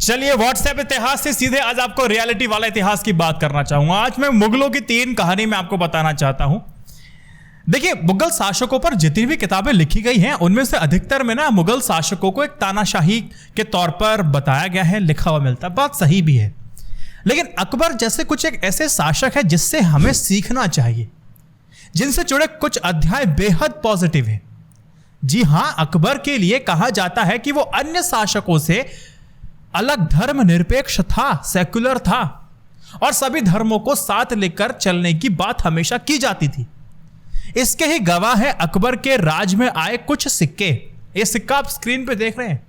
चलिए व्हाट्सएप इतिहास से सीधे आज आपको रियलिटी वाला इतिहास की बात करना चाहूंगा। आज मैं मुगलों की 3 कहानी में आपको बताना चाहता हूं। देखिए, मुगल शासकों पर जितनी भी किताबें लिखी गई हैं उनमें से अधिकतर में ना मुगल शासकों को एक तानाशाही के तौर पर बताया गया है, लिखा हुआ मिलता है। बात सही भी है, लेकिन अकबर जैसे कुछ एक ऐसे शासक है जिससे हमें सीखना चाहिए, जिनसे जुड़े कुछ अध्याय बेहद पॉजिटिव हैं। जी हां, अकबर के लिए कहा जाता है कि वो अन्य शासकों से अलग धर्मनिरपेक्ष था, सेक्युलर था, और सभी धर्मों को साथ लेकर चलने की बात हमेशा की जाती थी। इसके ही गवाह है अकबर के राज में आए कुछ सिक्के। ये सिक्का आप स्क्रीन पे देख रहे हैं।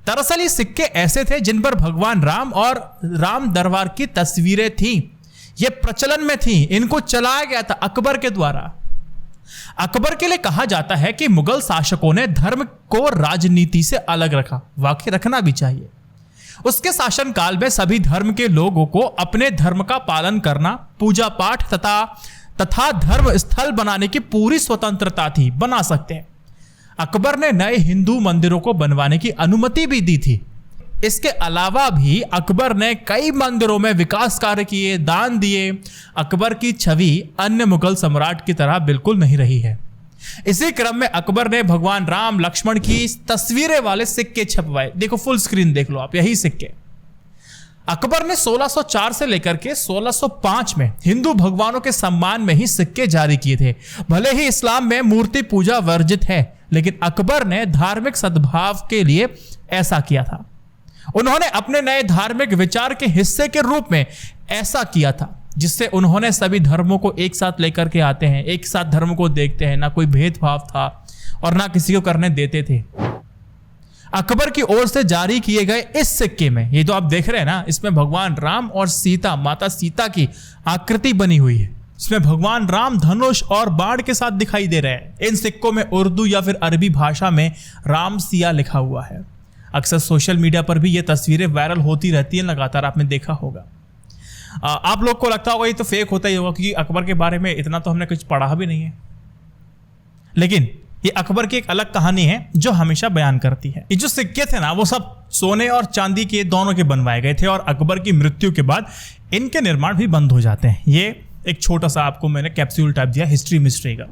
दरअसल ये सिक्के ऐसे थे जिन पर भगवान राम और राम दरबार की तस्वीरें थीं। ये प्रचलन में थी, इनको चलाया गया था अकबर के द्वारा। अकबर के लिए कहा जाता है कि मुगल शासकों ने धर्म को राजनीति से अलग रखा। वाकई रखना भी चाहिए। उसके शासनकाल में सभी धर्म के लोगों को अपने धर्म का पालन करना, पूजा पाठ तथा धर्म स्थल बनाने की पूरी स्वतंत्रता थी। बना सकते हैं। अकबर ने नए हिंदू मंदिरों को बनवाने की अनुमति भी दी थी। इसके अलावा भी अकबर ने कई मंदिरों में विकास कार्य किए, दान दिए। अकबर की छवि अन्य मुगल सम्राट की तरह बिल्कुल नहीं रही है। इसी क्रम में अकबर ने भगवान राम लक्ष्मण की तस्वीरें वाले सिक्के छपवाए। देखो, फुल स्क्रीन देख लो आप, यही सिक्के। अकबर ने 1604 से लेकर के 1605 में हिंदू भगवानों के सम्मान में ही सिक्के जारी किए थे। भले ही इस्लाम में मूर्ति पूजा वर्जित है, लेकिन अकबर ने धार्मिक सद्भाव के लिए ऐसा किया था। उन्होंने अपने नए धार्मिक विचार के हिस्से के रूप में ऐसा किया था, जिससे उन्होंने सभी धर्मों को एक साथ लेकर के आते हैं, एक साथ धर्म को देखते हैं। ना कोई भेदभाव था और ना किसी को करने देते थे। अकबर की ओर से जारी किए गए इस सिक्के में, ये तो आप देख रहे हैं ना, इसमें भगवान राम और सीता, माता सीता की आकृति बनी हुई है। इसमें भगवान राम धनुष और बाण के साथ दिखाई दे रहे हैं। इन सिक्कों में उर्दू या फिर अरबी भाषा में राम सिया लिखा हुआ है। अक्सर सोशल मीडिया पर भी ये तस्वीरें वायरल होती रहती हैं लगातार, आपने देखा होगा। आप लोग को लगता होगा ये तो फेक होता ही होगा, क्योंकि अकबर के बारे में इतना तो हमने कुछ पढ़ा भी नहीं है। लेकिन ये अकबर की एक अलग कहानी है जो हमेशा बयान करती है। ये जो सिक्के थे ना, वो सब सोने और चांदी के दोनों के बनवाए गए थे, और अकबर की मृत्यु के बाद इनके निर्माण भी बंद हो जाते हैं। ये एक छोटा सा आपको मैंने कैप्सूल टाइप दिया हिस्ट्री मिस्ट्री का।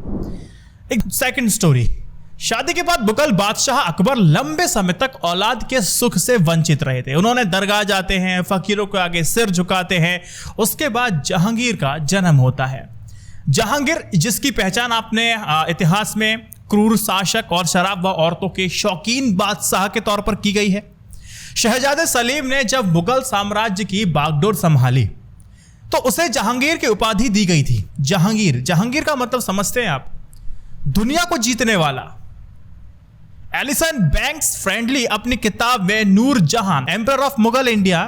एक सेकंड स्टोरी। शादी के बाद मुगल बादशाह अकबर लंबे समय तक औलाद के सुख से वंचित रहे थे। उन्होंने दरगाह जाते हैं, फकीरों के आगे सिर झुकाते हैं। उसके बाद जहांगीर का जन्म होता है। जहांगीर, जिसकी पहचान आपने इतिहास में क्रूर शासक और शराब व औरतों के शौकीन बादशाह के तौर पर की गई है। शहजादे सलीम ने जब मुगल साम्राज्य की बागडोर संभाली तो उसे जहांगीर की उपाधि दी गई थी। जहांगीर का मतलब समझते हैं आप? दुनिया को जीतने वाला। एलिसन बैंक्स फ्रेंडली अपनी किताब में नूर जहां, emperor of Mughal India,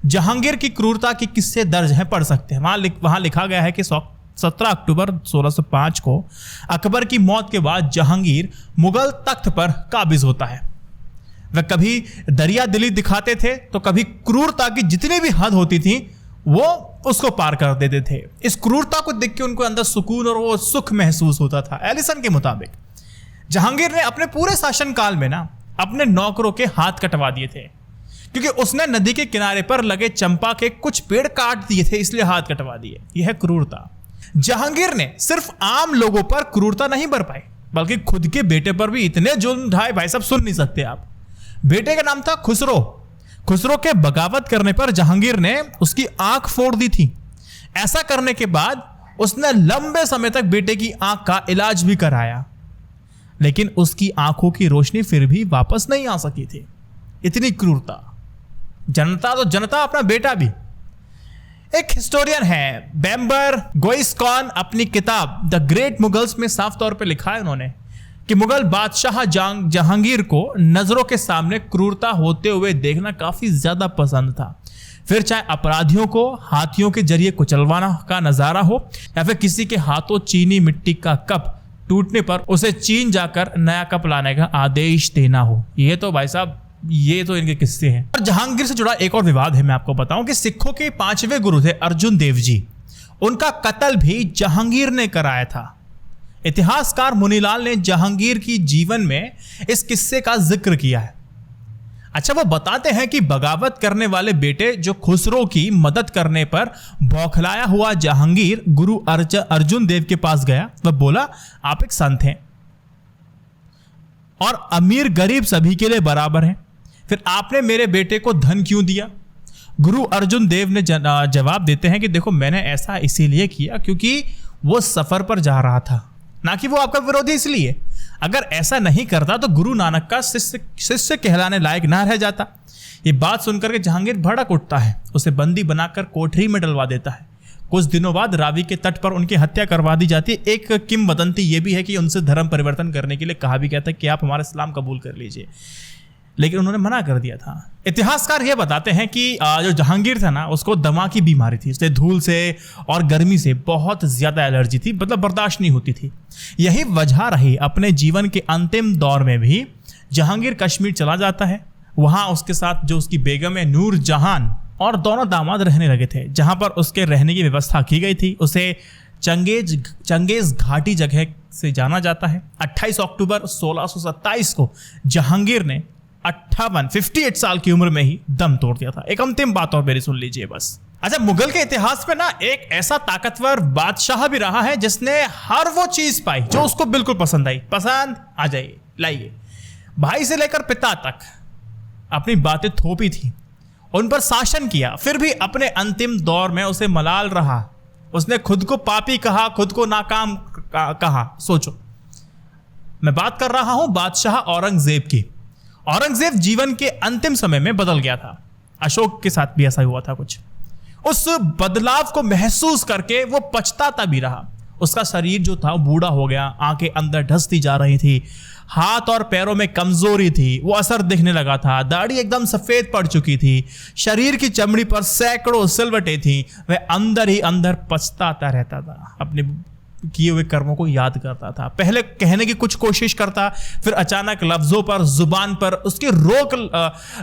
Jahangir की क्रूरता के किस्से दर्ज हैं, पढ़ सकते हैं। वहां लिखा गया है कि 17 अक्टूबर 1605 को अकबर की मौत के बाद जहांगीर मुगल तख्त पर काबिज होता है। वह कभी दरिया दिली दिखाते थे तो कभी क्रूरता की जितनी भी हद होती थी वो उसको पार कर देते थे। इस क्रूरता को देख के उनको अंदर सुकून और वो सुख महसूस होता था। एलिसन के मुताबिक जहांगीर ने अपने पूरे शासनकाल में ना अपने नौकरों के हाथ कटवा दिए थे, क्योंकि उसने नदी के किनारे पर लगे चंपा के कुछ पेड़ काट दिए थे, इसलिए हाथ कटवा दिए। यह है क्रूरता। जहांगीर ने सिर्फ आम लोगों पर क्रूरता नहीं बरपाई, बल्कि खुद के बेटे पर भी इतने जुल्म ढाए, भाई साहब सुन नहीं सकते आप। बेटे का नाम था खुसरो। खुसरो के बगावत करने पर जहांगीर ने उसकी आंख फोड़ दी थी। ऐसा करने के बाद उसने लंबे समय तक बेटे की आंख का इलाज भी कराया, लेकिन उसकी आंखों की रोशनी फिर भी वापस नहीं आ सकी थी। इतनी क्रूरता। जनता तो जनता, अपना बेटा भी। एक हिस्टोरियन है बेम्बर गोइस्कॉन, अपनी किताब द ग्रेट मुगल्स में साफ तौर पे लिखा है उन्होंने कि मुगल बादशाह जहांगीर को नजरों के सामने क्रूरता होते हुए देखना काफी ज्यादा पसंद था। फिर चाहे अपराधियों को हाथियों के जरिए कुचलवाना का नजारा हो, या फिर किसी के हाथों चीनी मिट्टी का कप टूटने पर उसे चीन जाकर नया कप लाने का आदेश देना हो। ये तो भाई साहब, ये तो इनके किस्से हैं। और जहांगीर से जुड़ा एक और विवाद है, मैं आपको बताऊं कि सिखों के 5वें गुरु थे अर्जुन देव जी। उनका कत्ल भी जहांगीर ने कराया था। इतिहासकार मुनीलाल ने जहांगीर की जीवन में इस किस्से का जिक्र किया है। अच्छा, वो बताते हैं कि बगावत करने वाले बेटे जो खुसरो की मदद करने पर बौखलाया हुआ जहांगीर गुरु अर्जुन देव के पास गया। वह बोला, आप एक संत हैं और अमीर गरीब सभी के लिए बराबर हैं, फिर आपने मेरे बेटे को धन क्यों दिया? गुरु अर्जुन देव ने जवाब देते हैं कि देखो, मैंने ऐसा इसीलिए किया क्योंकि वो सफर पर जा रहा था, ना कि वो आपका विरोधी इसलिए। अगर ऐसा नहीं करता तो गुरु नानक का शिष्य कहलाने लायक ना रह जाता। ये बात सुनकर के जहांगीर भड़क उठता है, उसे बंदी बनाकर कोठरी में डलवा देता है। कुछ दिनों बाद रावी के तट पर उनकी हत्या करवा दी जाती है। एक किंवदंती ये भी है कि उनसे धर्म परिवर्तन करने के लिए कहा भी गया था कि आप हमारा इस्लाम कबूल कर लीजिए, लेकिन उन्होंने मना कर दिया था। इतिहासकार ये बताते हैं कि जो जहांगीर था ना, उसको दमा की बीमारी थी। उसे धूल से और गर्मी से बहुत ज्यादा एलर्जी थी, मतलब बर्दाश्त नहीं होती थी। यही वजह रही अपने जीवन के अंतिम दौर में भी जहांगीर कश्मीर चला जाता है। वहां उसके साथ जो उसकी बेगम है नूर जहान और दोनों दामाद रहने लगे थे, जहां पर उसके रहने की व्यवस्था की गई थी। उसे चंगेज घाटी जगह से जाना जाता है। 28 अक्टूबर 1627 को जहांगीर ने 58 साल की उम्र में ही दम तोड़ दिया था। एक अंतिम बात और मेरी सुन लीजिए बस। अच्छा, मुगल के इतिहास में ना एक ऐसा ताकतवर बादशाह भी रहा है जिसने हर वो चीज पाई जो उसको बिल्कुल पसंद आई। पसंद आ जाइए, लाइए। भाई से लेकर पिता तक अपनी बातें थोपी थी, उन पर शासन किया, फिर भी अपने अंतिम दौर में उसे मलाल रहा। उसने खुद को पापी कहा, खुद को नाकाम कहा। सोचो, मैं बात कर रहा हूं बादशाह औरंगजेब की। औरंगजेब जीवन के अंतिम समय में बदल गया था। अशोक के साथ भी ऐसा हुआ था कुछ। उस बदलाव को महसूस करके वो पछताता भी रहा। उसका शरीर जो था वो बूढ़ा हो गया, आंखें अंदर ढसती जा रही थी, हाथ और पैरों में कमजोरी थी, वो असर दिखने लगा था। दाढ़ी एकदम सफेद पड़ चुकी थी, शरीर की चमड़ी पर सैकड़ों सिलवटें थी। वह अंदर ही अंदर पछताता रहता था, अपने किए हुए कर्मों को याद करता था। पहले कहने की कुछ कोशिश करता, फिर अचानक लफ्जों पर, जुबान पर उसकी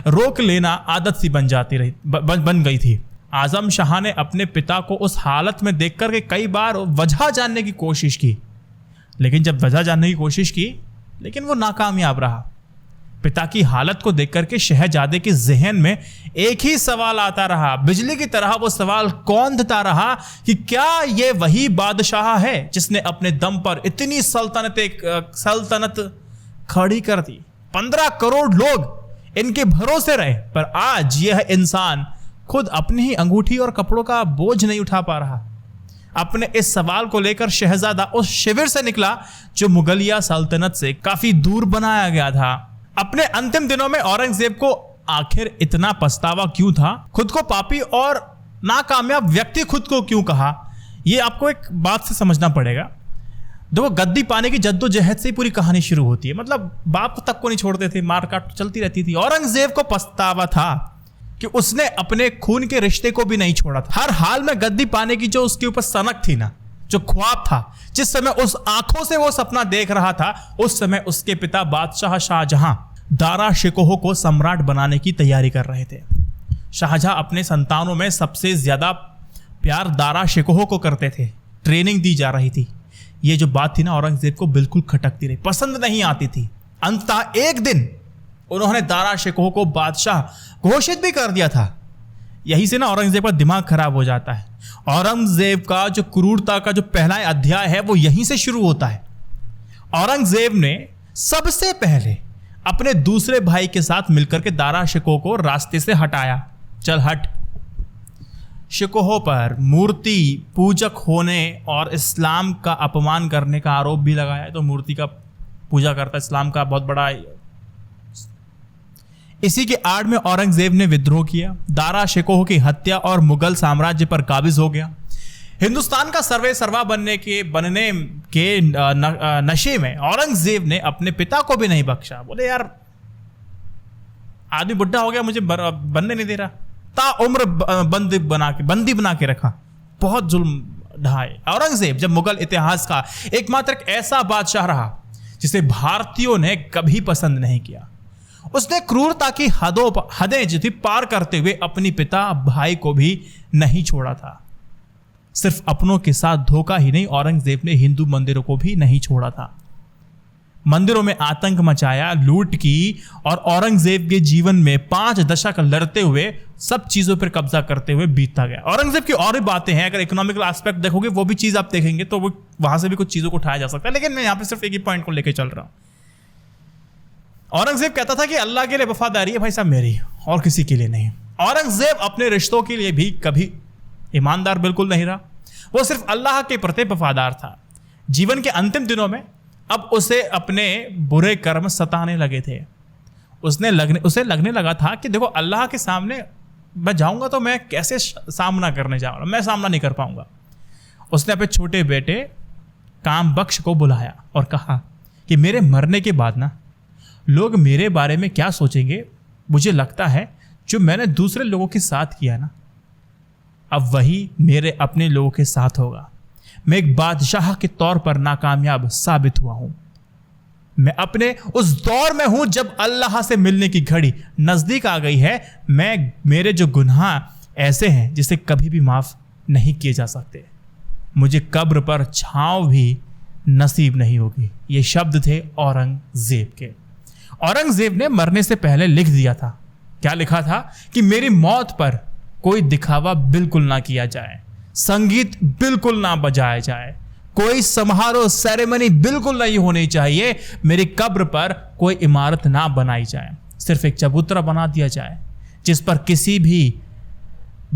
रोक लेना आदत सी बन गई थी। आजम शाह ने अपने पिता को उस हालत में देखकर के कई बार वजह जानने की कोशिश की, लेकिन जब वजह जानने की कोशिश की लेकिन वो नाकामयाब रहा। पिता की हालत को देखकर के शहजादे के जहन में एक ही सवाल आता रहा, बिजली की तरह वो सवाल कौंधता रहा कि क्या ये वही बादशाह है जिसने अपने दम पर इतनी सल्तनत खड़ी कर दी। 15 करोड़ लोग इनके भरोसे रहे, पर आज यह इंसान खुद अपनी ही अंगूठी और कपड़ों का बोझ नहीं उठा पा रहा। अपने इस सवाल को लेकर शहजादा उस शिविर से निकला जो मुगलिया सल्तनत से काफी दूर बनाया गया था। अपने अंतिम दिनों में औरंगजेब को आखिर इतना पछतावा क्यों था? खुद को पापी और नाकामयाब व्यक्ति खुद को क्यों कहा? यह आपको एक बात से समझना पड़ेगा। देखो, गद्दी पाने की जद्दोजहद से ही पूरी कहानी शुरू होती है। मतलब बाप तक को नहीं छोड़ते थे, मारकाट चलती रहती थी। औरंगजेब को पछतावा था कि उसने अपने खून के रिश्ते को भी नहीं छोड़ा था। हर हाल में गद्दी पाने की जो उसके ऊपर सनक थी ना, जो ख्वाब था, जिस समय उस आंखों से वो सपना देख रहा था, उस समय उसके पिता बादशाह शाहजहां दारा शिकोह को सम्राट बनाने की तैयारी कर रहे थे। शाहजहां अपने संतानों में सबसे ज्यादा प्यार दारा शिकोह को करते थे। ट्रेनिंग दी जा रही थी। ये जो बात थी ना, औरंगजेब को बिल्कुल खटकती रही, पसंद नहीं आती थी। अंततः एक दिन उन्होंने दारा शिकोह को बादशाह घोषित भी कर दिया था। यही से ना औरंगजेब का दिमाग खराब हो जाता है। औरंगजेब का जो क्रूरता का जो पहला अध्याय है वो यहीं से शुरू होता है। औरंगजेब ने सबसे पहले अपने दूसरे भाई के साथ मिलकर के दारा शिकोह को रास्ते से हटाया। चल हट। शिकोह पर मूर्ति पूजक होने और इस्लाम का अपमान करने का आरोप भी लगाया। तो मूर्ति का पूजा करता इस्लाम का बहुत बड़ा। इसी के आड़ में औरंगजेब ने विद्रोह किया, दारा शिकोह की हत्या और मुगल साम्राज्य पर काबिज हो गया। हिंदुस्तान का सर्वे सर्वा बनने के नशे में औरंगजेब ने अपने पिता को भी नहीं बख्शा। बोले यार, आदमी बुढ़ा हो गया, मुझे बनने नहीं दे रहा। ताउम्र बंदी बना के रखा। बहुत जुल्म ढाए। औरंगजेब जब मुगल इतिहास का एकमात्र ऐसा बादशाह रहा जिसे भारतीयों ने कभी पसंद नहीं किया। उसने क्रूरता की हदें जो थी पार करते हुए अपनी पिता भाई को भी नहीं छोड़ा था। सिर्फ अपनों के साथ धोखा ही नहीं, औरंगजेब ने हिंदू मंदिरों को भी नहीं छोड़ा था। मंदिरों में आतंक मचाया, लूट की, और औरंगजेब के जीवन में 5 दशक लड़ते हुए सब चीजों पर कब्जा करते हुए बीतता गया। औरंगजेब की और भी बातें हैं, अगर इकोनॉमिकल एस्पेक्ट देखोगे वो भी चीज आप देखेंगे तो वो वहां से भी कुछ चीजों को उठाया जा सकता है, लेकिन मैं यहां पे सिर्फ एक ही पॉइंट को लेकर चल रहा हूं। औरंगजेब कहता था कि अल्लाह के लिए वफादारी है भाई साहब मेरी, और किसी के लिए नहीं। औरंगजेब अपने रिश्तों के लिए भी कभी ईमानदार बिल्कुल नहीं रहा, वो सिर्फ अल्लाह के प्रति वफादार था। जीवन के अंतिम दिनों में अब उसे अपने बुरे कर्म सताने लगे थे। उसे लगने लगा था कि देखो अल्लाह के सामने मैं जाऊंगा तो मैं कैसे सामना करने जाऊंगा, मैं सामना नहीं कर पाऊंगा। उसने अपने छोटे बेटे काम बख्श को बुलाया और कहा कि मेरे मरने के बाद ना लोग मेरे बारे में क्या सोचेंगे, मुझे लगता है जो मैंने दूसरे लोगों के साथ किया ना अब वही मेरे अपने लोगों के साथ होगा। मैं एक बादशाह के तौर पर नाकामयाब साबित हुआ हूं। मैं अपने उस दौर में हूं जब अल्लाह से मिलने की घड़ी नजदीक आ गई है। मेरे जो गुनाह ऐसे हैं जिसे कभी भी माफ नहीं किए जा सकते। मुझे कब्र पर छांव भी नसीब नहीं होगी। ये शब्द थे औरंगजेब के। औरंगजेब ने मरने से पहले लिख दिया था, क्या लिखा था कि मेरी मौत पर कोई दिखावा बिल्कुल ना किया जाए, संगीत बिल्कुल ना बजाया जाए, कोई समारोह सेरेमनी बिल्कुल नहीं होनी चाहिए, मेरी कब्र पर कोई इमारत ना बनाई जाए, सिर्फ एक चबूतरा बना दिया जाए जिस पर किसी भी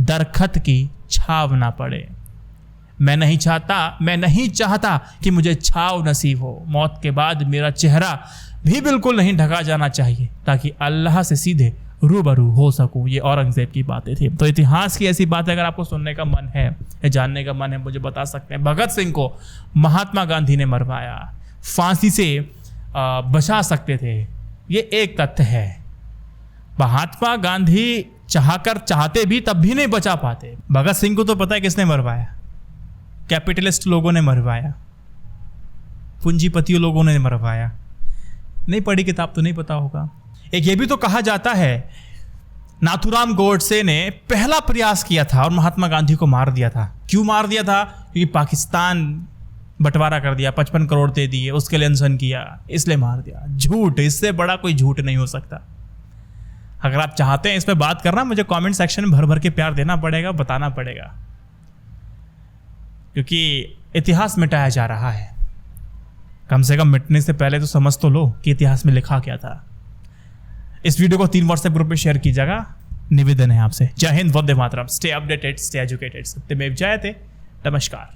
दरखत की छाव ना पड़े। मैं नहीं चाहता कि मुझे छाव नसीब हो। मौत के बाद मेरा चेहरा भी बिल्कुल नहीं ढका जाना चाहिए ताकि अल्लाह से सीधे रूबरू हो सकूं। ये औरंगजेब की बातें थी। तो इतिहास की ऐसी बातें अगर आपको सुनने का मन है या जानने का मन है, मुझे बता सकते हैं। भगत सिंह को महात्मा गांधी ने मरवाया, फांसी से बचा सकते थे, ये एक तथ्य है। महात्मा गांधी चाहते भी तब भी नहीं बचा पाते। भगत सिंह को तो पता है किसने मरवाया, कैपिटलिस्ट लोगों ने मरवाया, पूंजीपतियों लोगों ने मरवाया। नहीं पढ़ी किताब तो नहीं पता होगा। एक ये भी तो कहा जाता है नाथूराम गोडसे ने पहला प्रयास किया था और महात्मा गांधी को मार दिया था। क्यों मार दिया था? क्योंकि पाकिस्तान बंटवारा कर दिया, 55 करोड़ दे दिए, उसके लिए अनशन किया, इसलिए मार दिया। झूठ, इससे बड़ा कोई झूठ नहीं हो सकता। अगर आप चाहते हैं इस पर बात करना, मुझे कमेंट सेक्शन में भर भर के प्यार देना पड़ेगा, बताना पड़ेगा, क्योंकि इतिहास मिटाया जा रहा है। कम से कम मिटने से पहले तो समझ तो लो कि इतिहास में लिखा क्या था। इस वीडियो को 3 व्हाट्सएप ग्रुप में शेयर कीजिएगा, निवेदन है आपसे। जय हिंद, वंदे मातरम। Stay updated, stay educated. सत्यमेव जयते। नमस्कार।